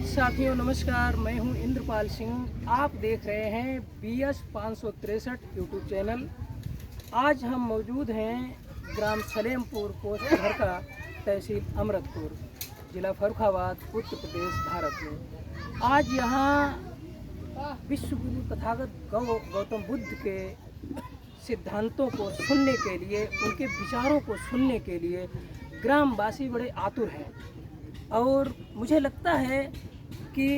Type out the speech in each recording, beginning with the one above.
साथियों नमस्कार, मैं हूं इंद्रपाल सिंह। आप देख रहे हैं BS 563 यूट्यूब चैनल। आज हम मौजूद हैं ग्राम सलेमपुर, पोस्ट भरका, तहसील अमृतपुर, जिला फर्रुखाबाद, उत्तर प्रदेश, भारत में। आज यहाँ विश्व गुरु तथागत गौतम बुद्ध के सिद्धांतों को सुनने के लिए, उनके विचारों को सुनने के लिए ग्रामवासी बड़े आतुर हैं। और मुझे लगता है कि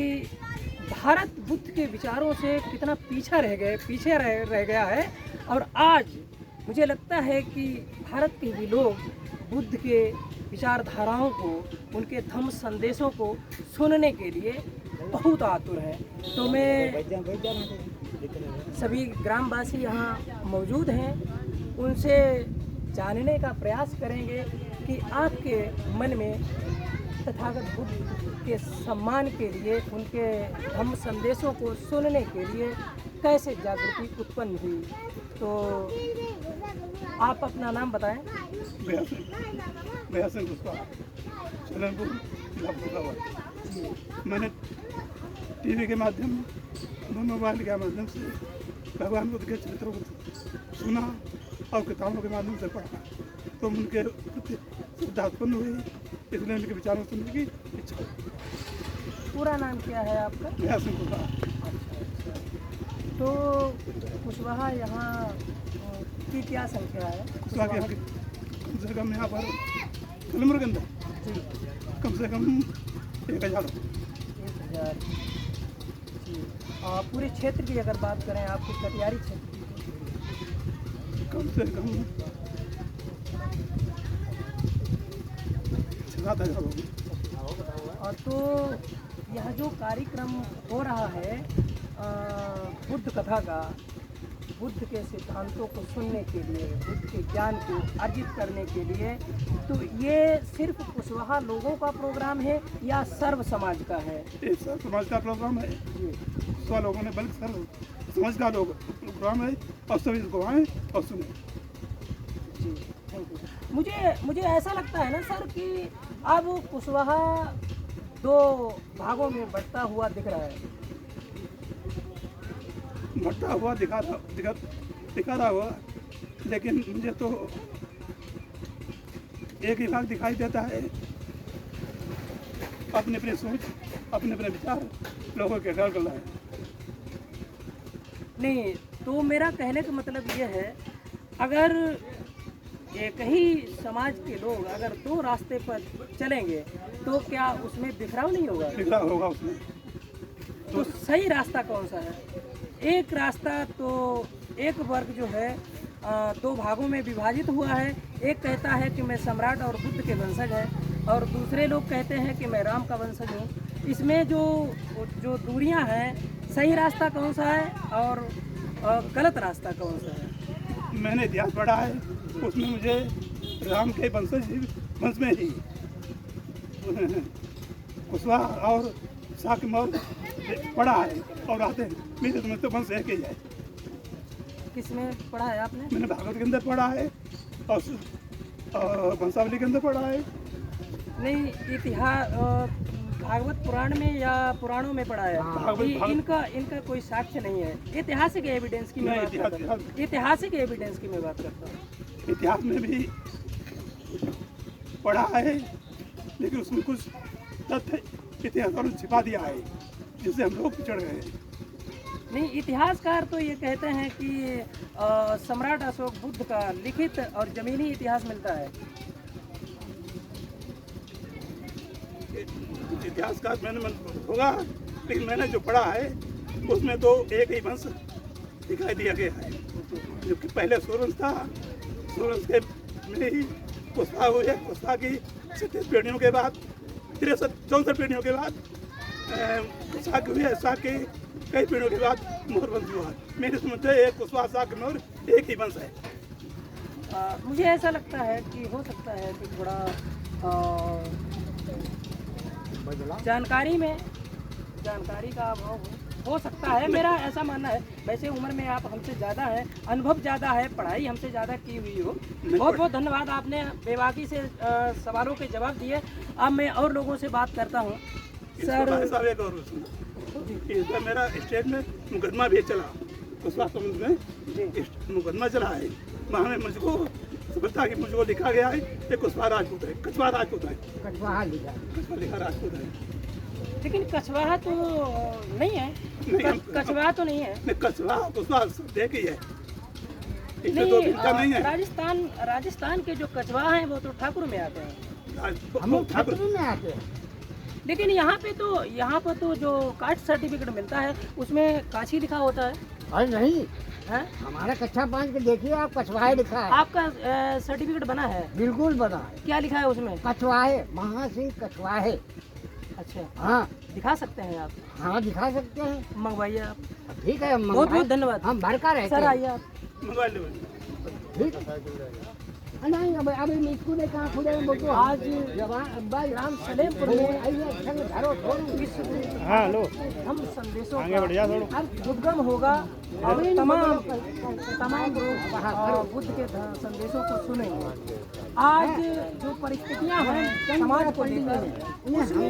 भारत बुद्ध के विचारों से कितना पीछे रह गया है। और आज मुझे लगता है कि भारत के भी लोग बुद्ध के विचारधाराओं को, उनके धम्म संदेशों को सुनने के लिए बहुत आतुर हैं। तो मैं सभी ग्रामवासी यहाँ मौजूद हैं, उनसे जानने का प्रयास करेंगे कि आपके मन में तथागत बुद्ध के सम्मान के लिए, उनके धम्म संदेशों को सुनने के लिए कैसे जागृति उत्पन्न हुई। तो आप अपना नाम बताएं। मैंने टीवी के माध्यम, मोबाइल के माध्यम से भगवान बुद्ध के चरित्रों को सुना और किताबों के माध्यम से पढ़ा, तो उनके प्रति श्रद्धा उत्पन्न हुई, इसलिए उनके विचारों सुनने की इच्छा हुई। पूरा नाम क्या है आपका? तो कुशवाहा यहाँ की क्या संख्या है? कम से कम यहाँ पर किलोमीटर के अंदर कम से कम 1000। पूरे क्षेत्र की अगर बात करें, आपके कटियारी क्षेत्र की, कम से कम 7,000 होगी। और तो यह जो कार्यक्रम हो रहा है बुद्ध कथा का, बुद्ध के सिद्धांतों को सुनने के लिए, बुद्ध के ज्ञान को अर्जित करने के लिए, तो ये सिर्फ कुशवाहा लोगों का प्रोग्राम है या सर्व समाज का है? ये सर्व समाज का प्रोग्राम है जी। कुशवाहा लोगों ने बल्कि सर्व समाज का प्रोग्राम है, और सभी इसको आए और सुने जी। Thank you. मुझे ऐसा लगता है ना सर कि अब कुशवाहा 2 भागों में बंटता हुआ दिख रहा है। बढ़ता हुआ दिखा रहा हुआ, लेकिन मुझे तो एक ही भाग दिखाई देता है। अपने अपने सोच, अपने अपने विचार लोगों के घर कर रहा है। नहीं, तो मेरा कहने का मतलब ये है, अगर एक ही समाज के लोग अगर 2 रास्ते पर चलेंगे तो क्या उसमें बिखराव नहीं होगा? बिखराव होगा उसमें। तो सही रास्ता कौन सा है? एक रास्ता तो एक वर्ग जो है 2 भागों में विभाजित हुआ है। एक कहता है कि मैं सम्राट और बुद्ध के वंशज है, और दूसरे लोग कहते हैं कि मैं राम का वंशज हूँ। इसमें जो दूरियां हैं, सही रास्ता कौन सा है और गलत रास्ता कौन सा है? मैंने इतिहास पढ़ा है, उसमें मुझे राम के वंश में ही कुशवाहा और शाक्य मौर्य पढ़ा है और आते हैं। मेरे समझ तो वंश एक ही है। किसमें पढ़ा है आपने? मैंने भागवत के अंदर पढ़ा है और वंशावली के अंदर पढ़ा है। नहीं, इतिहास भागवत पुराण में या पुराणों में पढ़ा है? इनका कोई साक्ष्य नहीं है। ऐतिहासिक एविडेंस की मैं बात करता हूँ। ऐतिहासिक एविडेंस की मैं बात करता हूँ। इतिहास में भी पढ़ा है, लेकिन उसमें कुछ तथ्य इतिहासकारों ने छिपा दिया है, जिससे हम लोग पिछड़ गए। नहीं, इतिहासकार तो ये कहते हैं कि सम्राट अशोक बुद्ध का लिखित और जमीनी इतिहास मिलता है। इतिहासकार मैंने होगा, लेकिन मैंने जो पढ़ा है उसमें तो एक ही वंश दिखाई दिया गया है। जबकि पहले सूर्यवंश था, सूर्यवंश के में ही कुशवाहा हुई है। कुशवाहा की 37 पीढ़ियों के बाद, 64 पीढ़ियों के बाद शाक्य हुई है। शाक्य की कई पीढ़ियों के बाद मौर्य वंश हुआ। मेरे समझ से एक कुशवाहा, शाक्य, मौर्य एक ही वंश है। मुझे ऐसा लगता है कि हो सकता है कि थोड़ा जानकारी का अभाव हो सकता है। मेरा ऐसा मानना है। वैसे उम्र में आप हमसे ज़्यादा हैं, अनुभव ज़्यादा है, पढ़ाई हमसे ज़्यादा की हुई हो। बहुत बहुत धन्यवाद, आपने बेबाकी से सवालों के जवाब दिए। अब मैं और लोगों से बात करता हूँ। सर भाई साहब एक और सुनो, इस बार मेरा स्टेट में मुकदमा भी चला, उस वक्त में मुकदमा चला है, वहाँ में मुझको समझता कि मुझको लिखा गया है कि कुशवाहा राजपूत है, कछवाहा राजपूत है, कछवाहा लिखा, कछवाहा लिखा राजपूत है। लेकिन कछवाहा तो नहीं है, कछवाहा तो नहीं है, कछवाहा देख ही है, इससे तो मिलता नहीं है। राजस्थान के जो कछवाहा हैं वो तो ठाकुर में आते हैं, हम लोग ठाकुर में आते हैं। लेकिन यहाँ पे तो जो कास्ट सर्टिफिकेट मिलता है उसमें काशी लिखा होता है। अरे नहीं है? हमारा कच्चा बांध के देखिए आप, कछवाहे लिखा है। आपका सर्टिफिकेट बना है? बिल्कुल बना है। क्या लिखा है उसमें? कछवाहे, महासिंह कछवाहे। अच्छा, हाँ दिखा सकते हैं आप? हाँ दिखा सकते हैं, मंगवाइए आप। ठीक है, बहुत बहुत धन्यवाद। हम भर कर सर आइए आप। मोबाइल ले ठीक नहीं, अभी स्कूल कहाँ खुले हैं, वो तो आज ग्राम सलेमपुर में हाँ लो हम संदेशों का अब उद्गम होगा और तमाम लोग बुद्ध के संदेशों को सुनेंगे। आज जो परिस्थितियां हैं समाज को लेकर उसमें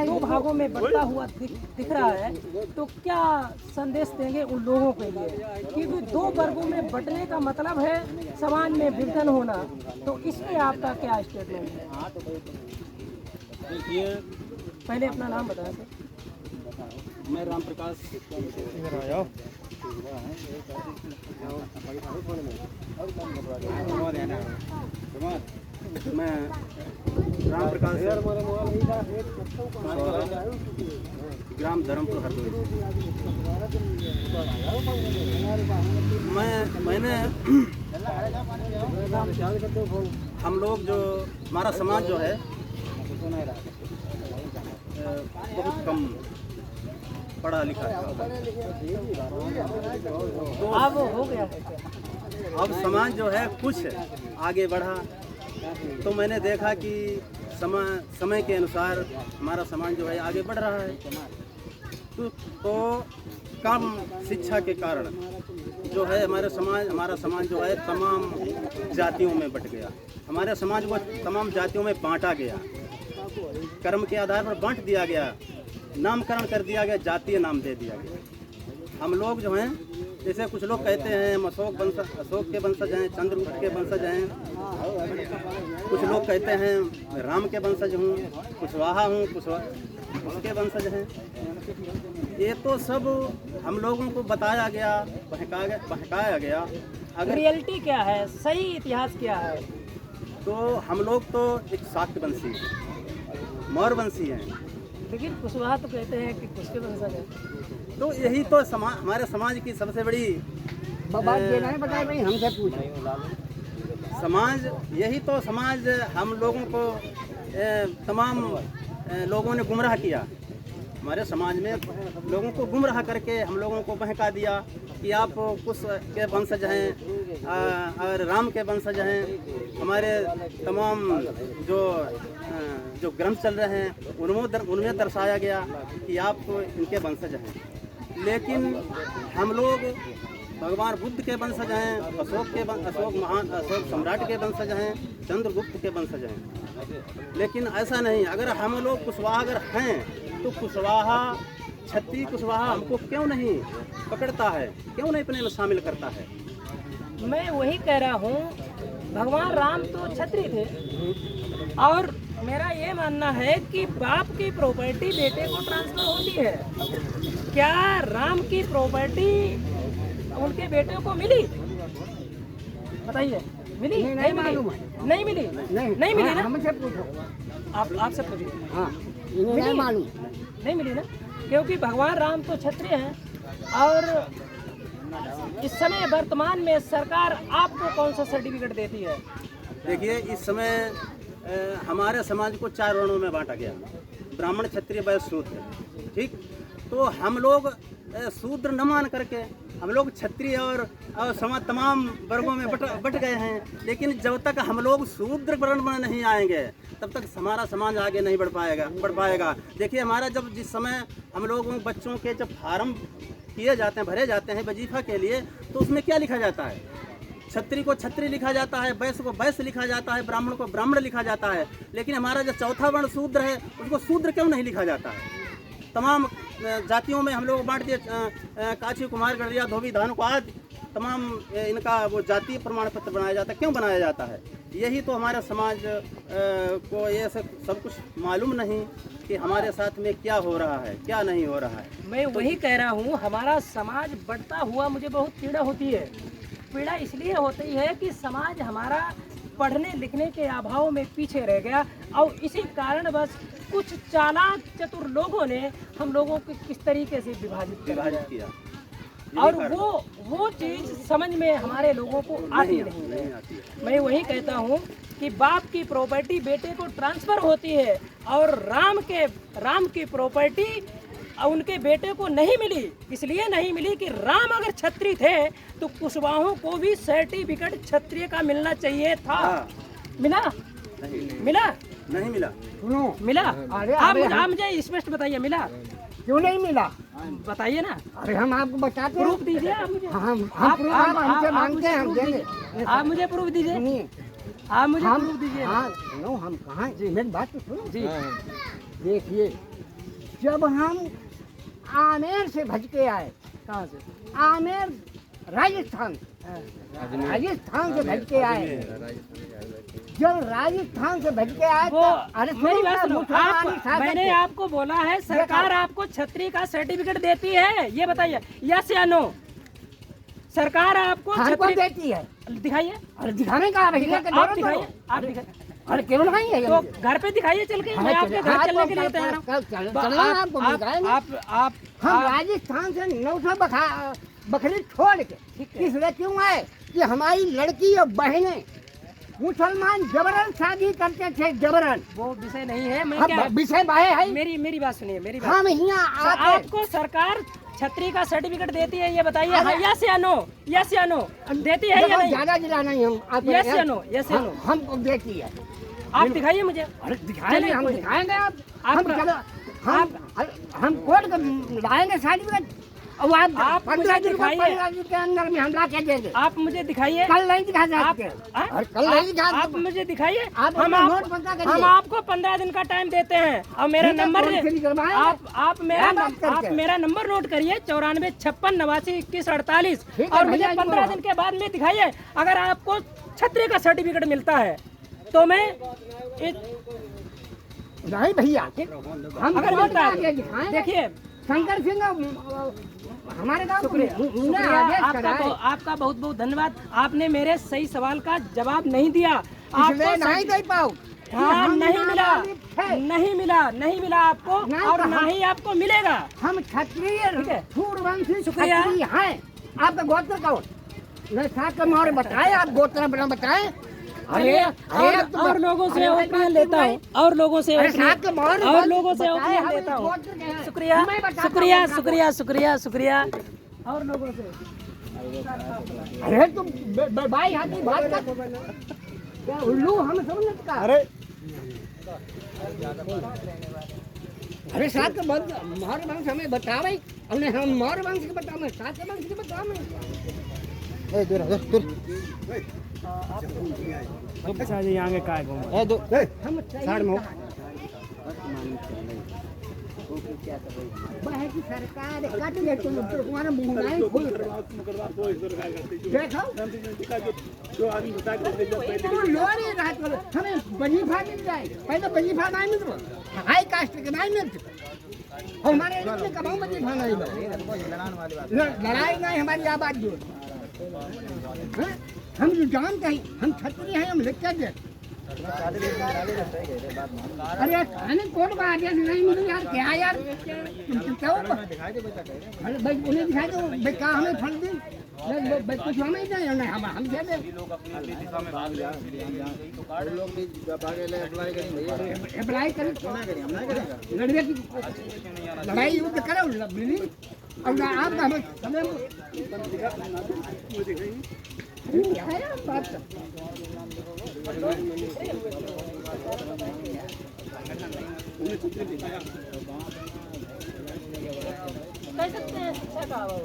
दो भागों में बंटा हुआ दिख रहा है, तो क्या संदेश देंगे उन लोगों के लिए? क्योंकि दो वर्गों में बंटने का मतलब है समाज में विघटन होना, तो इसमें आपका क्या स्टेटमेंट है? देखिए, पहले अपना नाम बताएं सर। मैं राम प्रकाश, मैं राम प्रकाश ग्राम धर्मपुर हरदोई। मैंने हम लोग जो हमारा समाज जो है बहुत कम पढ़ा लिखा है, तो अब हो गया है क्या? अब समाज जो है कुछ आगे बढ़ा, तो मैंने देखा कि समय के अनुसार हमारा समाज जो है आगे बढ़ रहा है। तो कम शिक्षा के कारण जो है हमारा समाज जो है तमाम जातियों में बट गया। हमारे समाज को तमाम जातियों में बांटा गया, कर्म के आधार पर बांट दिया गया, नामकरण कर दिया गया, जातीय नाम दे दिया गया। हम लोग जो हैं, जैसे कुछ लोग कहते हैं हम अशोक के वंशज हैं, चंद्रगुप्त के वंशज हैं, कुछ लोग कहते हैं राम के वंशज हूँ, कुशवाहा हूँ, उसके वंशज हैं। ये तो सब हम लोगों को बताया गया, बहकाया गया। अगर रियलिटी क्या है, सही इतिहास क्या है? तो हम लोग तो एक शाक्त वंशी हैं, मौर्य वंशी हैं, लेकिन कुशवाहा तो कहते हैं कि किसके वंशज है। तो यही तो हमारे समाज की सबसे बड़ी बताए भाई, हमसे पूछो। यही तो समाज हम लोगों को तमाम लोगों ने गुमराह किया। हमारे समाज में लोगों को गुमराह करके हम लोगों को बहका दिया कि आप कुश के वंशज हैं और राम के वंशज हैं। हमारे तमाम जो ग्रंथ चल रहे हैं उनमें दर्शाया गया कि आप इनके वंशज हैं। लेकिन हम लोग भगवान बुद्ध के वंशज हैं, अशोक सम्राट के वंशज हैं, चंद्रगुप्त के वंशज हैं। लेकिन ऐसा नहीं, अगर हम लोग कुशवाहा अगर हैं तो कुशवाहा, छत्री कुशवाहा हमको क्यों नहीं पकड़ता है, क्यों नहीं अपने में शामिल करता है? मैं वही कह रहा हूँ, भगवान राम तो छत्री थे और मेरा ये मानना है कि बाप की प्रॉपर्टी बेटे को ट्रांसफर होती है। क्या राम की प्रॉपर्टी उनके बेटे को मिली? बताइए, मिली? नहीं मालूम है। नहीं मिली? नहीं मिली ना? हमसे पूछो, आपसे पूछिए। हाँ नहीं मालूम, नहीं मिली ना, क्योंकि भगवान राम तो क्षत्रिय हैं। और इस समय वर्तमान में सरकार आपको कौन सा सर्टिफिकेट देती है? देखिए, इस समय हमारे समाज को 4 वर्णों में बांटा गया, ब्राह्मण, क्षत्रिय, वैश्य, शूद्र। ठीक, तो हम लोग शूद्र न मान करके हम लोग क्षत्रिय और समाज तमाम वर्गों में बट गए हैं। लेकिन जब तक हम लोग शूद्र वर्ण में नहीं आएंगे तब तक हमारा समाज आगे नहीं बढ़ पाएगा। देखिए, हमारा जिस समय हम लोगों बच्चों के जब फार्म किए जाते हैं, भरे जाते हैं वजीफा के लिए, तो उसमें क्या लिखा जाता है? क्षत्रिय को क्षत्रिय लिखा जाता है, वैश्य को वैश्य लिखा जाता है, ब्राह्मण को ब्राह्मण लिखा जाता है, लेकिन हमारा जो चौथा वर्ण शूद्र है उसको शूद्र क्यों नहीं लिखा जाता है? तमाम जातियों में हम लोग बांट दिए, काछी, कुमार, गढ़िया, धोबी, धानुक आदि तमाम इनका वो जातीय प्रमाण पत्र बनाया जाता है। क्यों बनाया जाता है? यही तो हमारा समाज को ये सब कुछ मालूम नहीं कि हमारे साथ में क्या हो रहा है, क्या नहीं हो रहा है। मैं वही कह रहा हूँ, हमारा समाज बढ़ता हुआ मुझे बहुत पीड़ा होती है। पीड़ा इसलिए होती है कि समाज हमारा पढ़ने लिखने के अभाव में पीछे रह गया, और इसी कारण बस कुछ चालाक चतुर लोगों ने हम लोगों को किस तरीके से विभाजित किया, और वो चीज़ समझ में हमारे लोगों को आती नहीं आती है। मैं वही कहता हूँ कि बाप की प्रॉपर्टी बेटे को ट्रांसफ़र होती है, और राम की प्रॉपर्टी उनके बेटे को नहीं मिली। इसलिए नहीं मिली कि राम अगर क्षत्रिय थे तो कुशवाहों को भी सर्टिफिकेट क्षत्रिय का मिलना चाहिए था। मिला? मिला? नहीं मिला। सुनो, मिला? अरे आप मुझे स्पष्ट बताइए, मिला? क्यों नहीं मिला? बताइए ना। अरे हम आपको बताते हैं। प्रूफ दीजिए आप मुझे। हम प्रूफ आप हमसे मांगते हैं, हम देंगे। आप मुझे प्रूफ दीजिए। सुनिए, आप मुझे हम प्रूफ दीजिए। हाँ सुनो, हम कहाँ जी, मेरी बात तो सुनो जी। देखिए, जब हम आमेर से भज के आए, कहाँ से? आमेर राजस्थान से भज के आए, जब राजस्थान से भज के आए वो अरे मेरी बात सुनो, मुसलमानी शासक मैंने थे। आपको बोला है सरकार आपको क्षत्रिय का सर्टिफिकेट देती है, ये बताइए यस या नो? सरकार आपको हमको क्षत्रिय देती है। दिखाइए। अरे दिखाने का भैया के आप दौरान दिखाइए, तो- आप दिखाइए। अरे क्यों नहीं है? तो घर पे दिखाइए चल के, मैं आपके घर चलने के लिए तैयार हूँ। आप हम राजस्थान से 900 बकरी छोड़ के इसलिए क्यों आए कि हमारी लड़की और बहनें मुसलमान जबरन शादी करते थे, जबरन। वो विषय नहीं है। मैं हम क्या विषय बाहे है, मेरी बात सुनिए, मेरी बात। हम यहाँ आके आपको सरकार क्षत्रिय का सर्टिफिकेट देती है, ये बताइए। हाँ, यस या नो? यस या नो? देती है या नहीं? ज्यादा जिला नहीं हम आप यस या नो? यस या नो? हमको देती है। आप दिखाइए मुझे। अरे दिखाएंगे, हम दिखाएंगे। आप हम आप- चलो हम कोर्ट को लाएंगे सर्टिफिकेट, और आप मुझे 15 दिन दिखाइए। के अंदर में हम ला के देंगे। आप मुझे दिखाइए। कल नहीं दिखा आप सकते। हाँ? और कल नहीं दिखा आप सकते। मुझे दिखाइए। आप हम अपना नोट पता करिए। हम आपको 15 दिन का टाइम देते हैं, और मेरा ठीक है, नंबर कौन सी निकलवाएंगे? आप मेरा नंबर नोट करिए, 94 56 89 21 48। ठीक है और मुझे भैया, 15 दिन के बाद में दिखाइए। अगर आपको क्षत्रिय का सर्टिफिकेट मिलता है तो मैं नहीं भैया, हम अगर कोर्ट मिलता में है दिखाएंगे। देखिए। शंकर सिंह हमारे गाँव शुक्रिया, उन्हें आदेश कराए। आपका बहुत बहुत धन्यवाद। आपने मेरे सही सवाल का जवाब नहीं दिया। इसलिए आपको नहीं दे पाओ। हाँ, हम नहीं मिला, है। नहीं मिला आपको, नहीं, और तो ना ही आपको मिलेगा। हम क्षत्रिय ठीक है। सूर्यवंशी शुक्रिया। क्षत्रिय हैं। आपका गोत्र कौन? मैं साथ में बताए, आप गोत्र अपना बताए। और लोगों से ओपिनियन लेता हूँ, और लोगों से ओपिनियन लेता हूँ। शुक्रिया, शुक्रिया, शुक्रिया, शुक्रिया, शुक्रिया। और लोगों से अरे तुम भाई हाथी बात कर, क्या उल्लू हम समझ का? अरे साथ के बाद मोहर वंश हमें बतावे, हमने हम मोहर वंश के बतावे, साथ के वंश के बतावे। ए दूर अच्छा जी, आगे काय को हम साड़ में बाहर की सरकार काट ले, तुम तुम्हारा मुंह नहीं खोल देखो जो आदमी बता के तुम लोरी रात को हमें वजीफा मिल जाए। पहले वजीफा नहीं मिल रहा, हाई कास्ट के नहीं मिलते। हमारे इधर में कब वजीफा नहीं मिला, लड़ाई नहीं हमारी आबाद जो। हम जो जानते हैं, हम क्षत्रिय हैं, हम लिख के दे। अरे खाने कोर्ट का आदेश नहीं मिली यार, क्या यार तुम क्या हो? अरे भाई उन्हें दिखाई दो भाई, कहाँ हमें फल दी भाई, कुछ हमें नहीं है, हम दे दे। अप्लाई करें लड़के की लड़ाई युद्ध करो मिली, और आप हमें समय क्या है बात? कह सकते हैं शिक्षा का अभाव।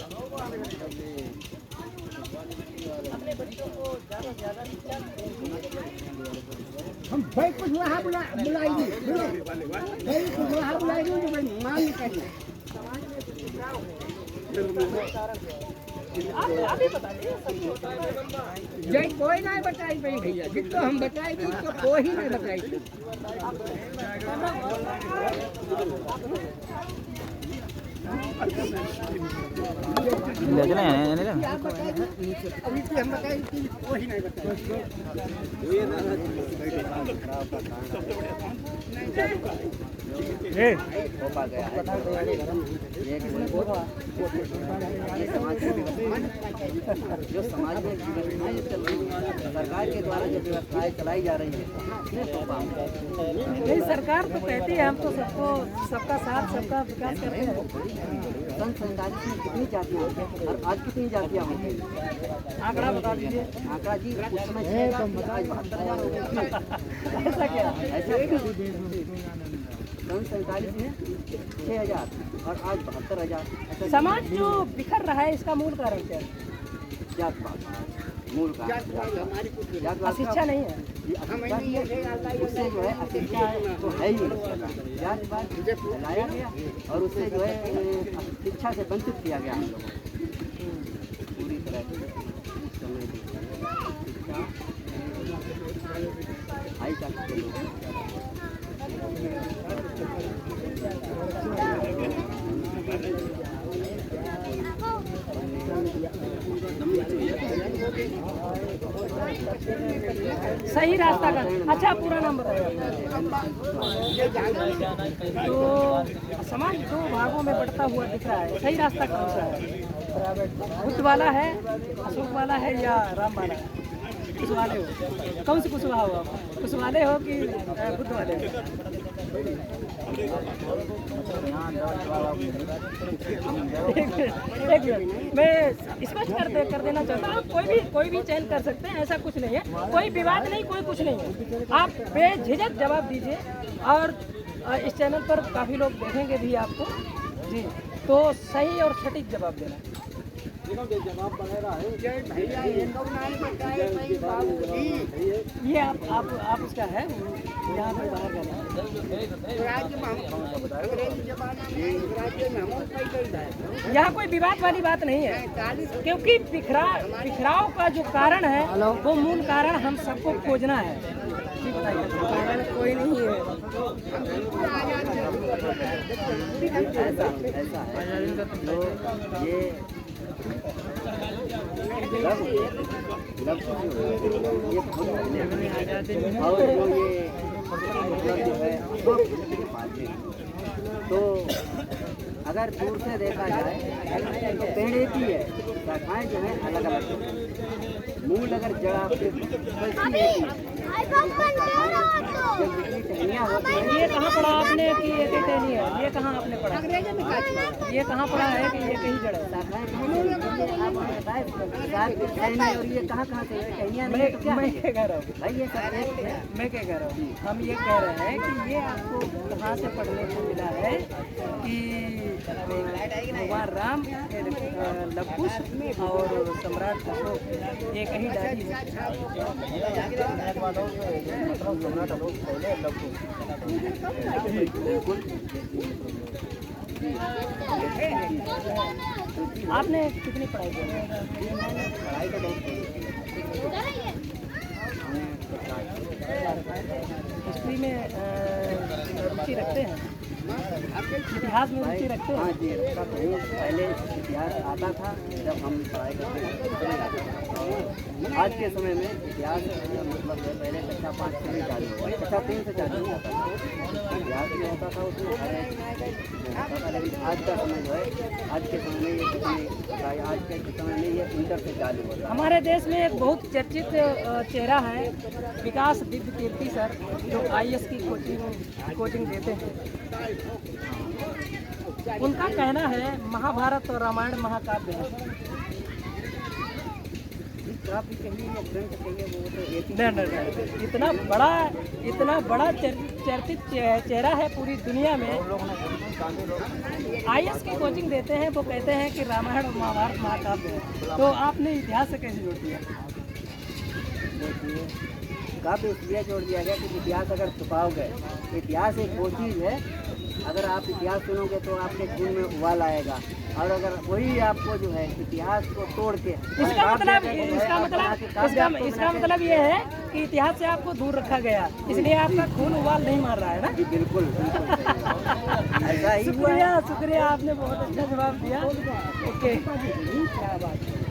अपने बच्चों को ज़्यादा से ज़्यादा शिक्षा हम भाई कुछ वहाँ बुलाएंगे भाई कुछ वहाँ बुलाएंगे जो भाई मान नहीं करेंगे आप ही बताइए सबको होता है। जय कोई नहीं बताई भाई भैया जितना हम बताएंगे तो कोई नहीं बताएगी आप बताएंगे अभी से हम बताएंगे कोई नहीं बताएगी जो समाज में व्यवस्थाएं चल रही हैं, सरकार के द्वारा जो व्यवस्थाएं चलाई जा रही है नहीं, सरकार तो कहती है हम तो सबको सबका साथ सबका विकास करते हैं। सन 47 में कितनी जातियाँ हैं और आज कितनी जातियाँ होंगी? आंकड़ा बता दीजिए। आंकड़ा जी उस समय 6,000 आज 72,000 हो गए। ऐसा क्या? ऐसा सन 47 में 6,000 और आज 72,000। समाज जो बिखर रहा है इसका मूल कारण क्या है? जातपात मूल कारण शिक्षा नहीं है। उससे जो है अशिक्षा तो है ही जातपात फैलाया गया और उससे जो है शिक्षा से वंचित किया गया हम लोगों को पूरी तरह से समय शिक्षा हाई कास्ट के लोग सही रास्ता का। अच्छा, पूरा नाम बताइए। तो समाज दो भागों में बढ़ता हुआ दिख रहा है, सही रास्ता कौन सा है? बुद्ध वाला है, अशोक वाला है या राम वाला है? कुशवाले हो? कौन से कुशवाहा हो आप? कुशवाले हो कि बुद्ध वाले हो? एक मिनट, मैं स्पष्ट कर देना चाहता हूँ, कोई भी चयन कर सकते हैं, ऐसा कुछ नहीं है, कोई विवाद नहीं, कोई कुछ नहीं है। आप बेझिझक जवाब दीजिए और इस चैनल पर काफ़ी लोग देखेंगे भी आपको जी, तो सही और सटीक जवाब देना। ये आप उसका है यहाँ पे बाहर का यहाँ कोई विवाद वाली बात नहीं है, क्योंकि बिखराव का जो कारण है वो मूल कारण हम सबको खोजना है। जी बताइए। कारण कोई नहीं है। ऐसा है तो ये और जो है तो अगर दूर से देखा जाए तो पेड़ एक ही है, शाखाएं जो है अलग अलग, मूल अगर जड़ा टहनियाँ होती है। ये कहाँ पढ़ा आपने कि ये कहीं टहनी है? ये कहाँ आपने पढ़ा? ये कहाँ पढ़ा है कि ये कहीं जड़ है? शाखाएं कहाँ बताए और ये कहाँ से टहनियाँ नहीं तो क्या मैं क्या कह रहा हूँ भाई? ये सब मैं क्या कह रहा हूँ, हम ये कह रहे हैं कि ये आपको कहाँ से पढ़ने को मिला है कि भगवान राम, लव कुश और सम्राट अशोक ये कहीं डाली आपने कितनी पढ़ाई की? पढ़ाई तो बहुत हिस्ट्री में रुचि रखते हैं, इतिहास में रुचि रखते हैं? हाँ जी, रखता तो हूँ। पहले इतिहास आता था जब हम पढ़ाई करते थे, और आज के समय में इतिहास मतलब पहले कक्षा 5 से भी चालू हुआ, कक्षा 3 से चालू होता था, इतिहास में होता था उसमें होता था। लेकिन आज का समय जो है, आज के समय में ये कितनी आज के समय में ये इंटर से चालू होता है। हमारे देश में एक बहुत चर्चित चेहरा है विकास दिव्य कीर्ति सर, जो IAS की कोचिंग देते हैं। उनका कहना है महाभारत और रामायण महाकाव्य है। नहीं, इतना बड़ा चर्चित चेहरा है पूरी दुनिया में, IAS की कोचिंग देते हैं, वो कहते हैं कि रामायण और महाभारत महाकाव्य है। तो आपने इतिहास से कैसे जोड़ दिया? देखिए काफ़ी इसलिए जोड़ दिया गया कि इतिहास अगर छुपाओगे, इतिहास एक वो चीज़ है, अगर आप इतिहास सुनोगे तो आपके खून में उबाल आएगा, और अगर वही आपको जो है इतिहास को तोड़ के इसका मतलब ये है कि इतिहास से आपको दूर रखा गया, इसलिए आपका खून उबाल नहीं मार रहा है ना। जी बिल्कुल बिल्कुल ऐसा ही हुआ है। शुक्रिया, आपने बहुत अच्छा जवाब दिया। ओके, क्या बात है।